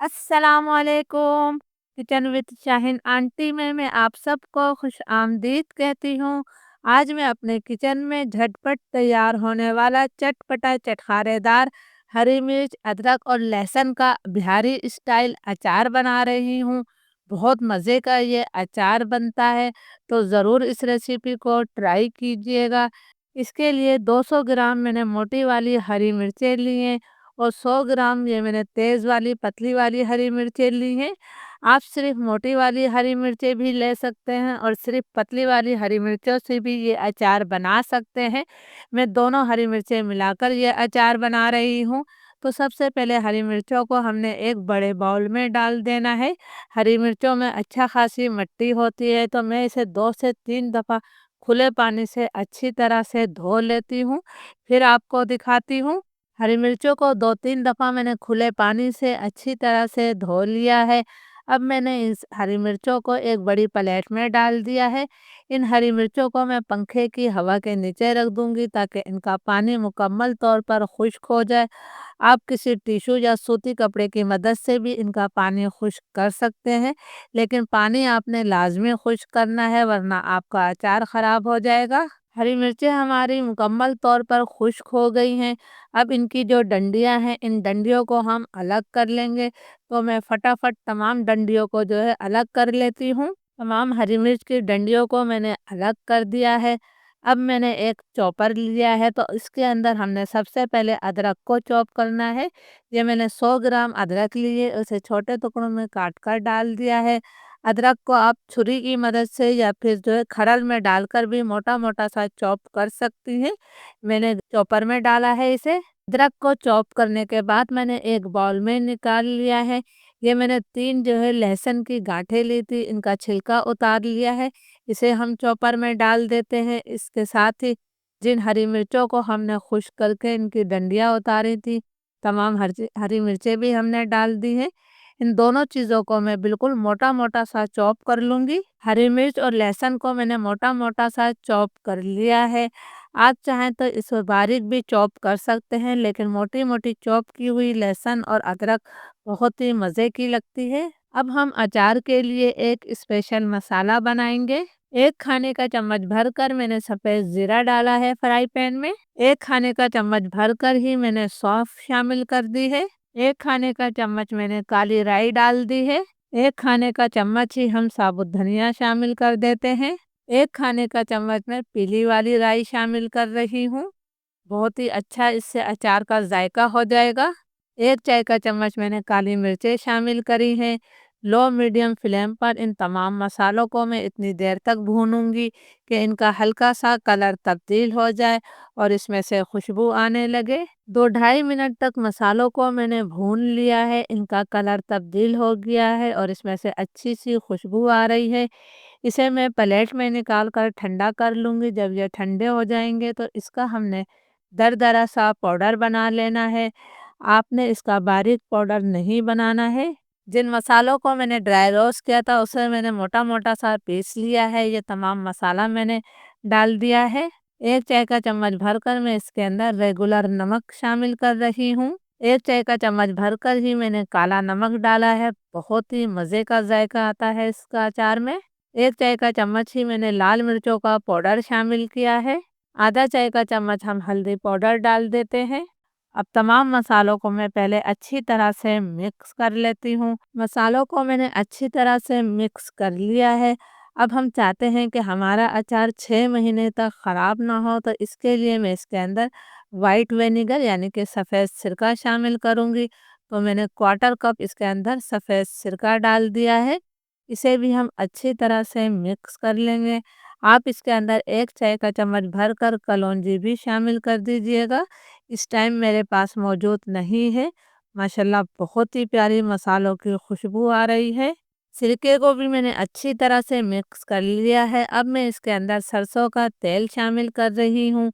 अस्सलामुअलैकुम। Kitchen with Shaheen aunty में मैं आप सबको खुश आमदीद कहती हूँ। आज मैं अपने किचन में झटपट तैयार होने वाला चटपटा चटखारेदार हरी मिर्च अदरक और लहसुन का बिहारी स्टाइल अचार बना रही हूँ। बहुत मज़े का ये अचार बनता है, तो ज़रूर इस रेसिपी को ट्राई कीजिएगा। इसके लिए 200 ग्राम मैंने मोटी वाली हरी मिर्चें ली हैं और 100 ग्राम ये मैंने तेज़ वाली पतली वाली हरी मिर्चें ली हैं। आप सिर्फ मोटी वाली हरी मिर्चें भी ले सकते हैं और सिर्फ पतली वाली हरी मिर्चों से भी ये अचार बना सकते हैं। मैं दोनों हरी मिर्चें मिलाकर ये अचार बना रही हूँ। तो सबसे पहले हरी मिर्चों को हमने एक बड़े बाउल में डाल देना है। हरी मिर्चों में अच्छा खासी मिट्टी होती है, तो मैं इसे 2 से 3 दफ़ा खुले पानी से अच्छी तरह से धो लेती हूँ। फिर आपको दिखाती हूँ। हरी मिर्चों को 2-3 दफ़ा मैंने खुले पानी से अच्छी तरह से धो लिया है। अब मैंने इस हरी मिर्चों को एक बड़ी प्लेट में डाल दिया है। इन हरी मिर्चों को मैं पंखे की हवा के नीचे रख दूँगी ताकि इनका पानी मुकम्मल तौर पर खुश्क हो जाए। आप किसी टिश्यू या सूती कपड़े की मदद से भी इनका पानी खुश्क कर सकते हैं, लेकिन पानी आपने लाज़मी खुश्क करना है वरना आपका अचार ख़राब हो जाएगा। हरी मिर्चें हमारी मुकम्मल तौर पर खुश्क हो गई हैं। अब इनकी जो डंडियां हैं, इन डंडियों को हम अलग कर लेंगे। तो मैं फटाफट तमाम डंडियों को जो है अलग कर लेती हूँ। तमाम हरी मिर्च की डंडियों को मैंने अलग कर दिया है। अब मैंने एक चॉपर लिया है, तो इसके अंदर हमने सबसे पहले अदरक को चॉप करना है। ये मैंने 100 ग्राम अदरक लिए, उसे छोटे टुकड़ों में काट कर डाल दिया है। अदरक को आप छुरी की मदद से या फिर जो है खरल में डालकर भी मोटा मोटा सा चॉप कर सकती हैं। मैंने चॉपर में डाला है इसे। अदरक को चॉप करने के बाद मैंने एक बाउल में निकाल लिया है। ये मैंने 3 जो है लहसुन की गांठें ली थी, इनका छिलका उतार लिया है। इसे हम चॉपर में डाल देते हैं। इसके साथ ही जिन हरी मिर्चों को हमने खुश्क करके इनकी डंडियाँ उतारी थी, तमाम हरी हरी मिर्चें भी हमने डाल दी हैं। इन दोनों चीज़ों को मैं बिल्कुल मोटा-मोटा सा चॉप कर लूँगी। हरी मिर्च और लहसुन को मैंने मोटा-मोटा सा चॉप कर लिया है। आप चाहें तो इसे बारीक भी चॉप कर सकते हैं, लेकिन मोटी-मोटी चॉप की हुई लहसुन और अदरक बहुत ही मज़े की लगती है। अब हम अचार के लिए एक स्पेशल मसाला बनाएँगे। 1 खाने का चम्मच भरकर मैंने सफ़ेद ज़ीरा डाला है फ्राई पैन में। 1 खाने का चम्मच भरकर ही मैंने सौंफ शामिल कर दी है। 1 खाने का चम्मच मैंने काली राई डाल दी है। 1 खाने का चम्मच ही हम साबुत धनिया शामिल कर देते हैं। 1 खाने का चम्मच मैं पीली वाली राई शामिल कर रही हूँ। बहुत ही अच्छा इससे अचार का जायका हो जाएगा। 1 चाय का चम्मच मैंने काली मिर्चें शामिल करी हैं। लो मीडियम फ्लेम पर इन तमाम मसालों को मैं इतनी देर तक भूनूंगी कि इनका हल्का सा कलर तब्दील हो जाए और इसमें से खुशबू आने लगे। 2-2.5 मिनट तक मसालों को मैंने भून लिया है। इनका कलर तब्दील हो गया है और इसमें से अच्छी सी खुशबू आ रही है। इसे मैं प्लेट में निकाल कर ठंडा कर लूँगी। जब ये ठंडे हो जाएंगे तो इसका हमने दरदरा सा पाउडर बना लेना है। आपने इसका बारीक पाउडर नहीं बनाना है। जिन मसालों को मैंने ड्राई रोस्ट किया था उसे मैंने मोटा मोटा सा पीस लिया है। ये तमाम मसाला मैंने डाल दिया है। 1 चाय का चम्मच भरकर मैं इसके अंदर रेगुलर नमक शामिल कर रही हूँ। 1 चाय का चम्मच भरकर ही मैंने काला नमक डाला है। बहुत ही मज़े का जायका आता है इसका अचार में। 1 चाय का चम्मच ही मैंने लाल मिर्चों का पाउडर शामिल किया है। आधा चाय का चम्मच हम हल्दी पाउडर डाल देते हैं। अब तमाम मसालों को मैं पहले अच्छी तरह से मिक्स कर लेती हूँ। मसालों को मैंने अच्छी तरह से मिक्स कर लिया है। अब हम चाहते हैं कि हमारा अचार 6 महीने तक ख़राब ना हो, तो इसके लिए मैं इसके अंदर वाइट विनेगर यानी कि सफ़ेद सिरका शामिल करूँगी। तो मैंने क्वार्टर कप इसके अंदर सफ़ेद सिरका डाल दिया है। इसे भी हम अच्छी तरह से मिक्स कर लेंगे। आप इसके अंदर 1 चाय का चम्मच भरकर कलौंजी भी शामिल कर दीजिएगा। इस टाइम मेरे पास मौजूद नहीं है। माशाल्लाह बहुत ही प्यारी मसालों की खुशबू आ रही है। सिरके को भी मैंने अच्छी तरह से मिक्स कर लिया है। अब मैं इसके अंदर सरसों का तेल शामिल कर रही हूँ।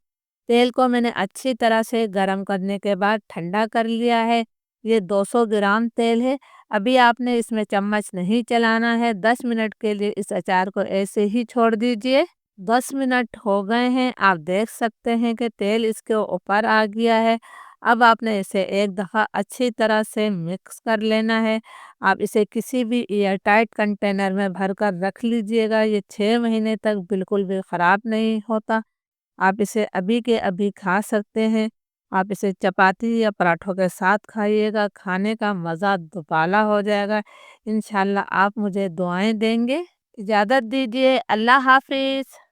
तेल को मैंने अच्छी तरह से गरम करने के बाद ठंडा कर लिया है। ये 200 ग्राम तेल है। अभी आपने इसमें चम्मच नहीं चलाना है। 10 मिनट के लिए इस अचार को ऐसे ही छोड़ दीजिए। 10 मिनट हो गए हैं। आप देख सकते हैं कि तेल इसके ऊपर आ गया है। अब आपने इसे एक दफ़ा अच्छी तरह से मिक्स कर लेना है। आप इसे किसी भी एयर टाइट कंटेनर में भरकर रख लीजिएगा, ये 6 महीने तक बिल्कुल भी ख़राब नहीं होता। आप इसे अभी के अभी खा सकते हैं। आप इसे चपाती या पराठों के साथ खाइएगा, खाने का मज़ा दुबाला हो जाएगा। इंशाल्लाह आप मुझे दुआएँ देंगे। इजाज़त दीजिए, अल्लाह हाफ़िज़।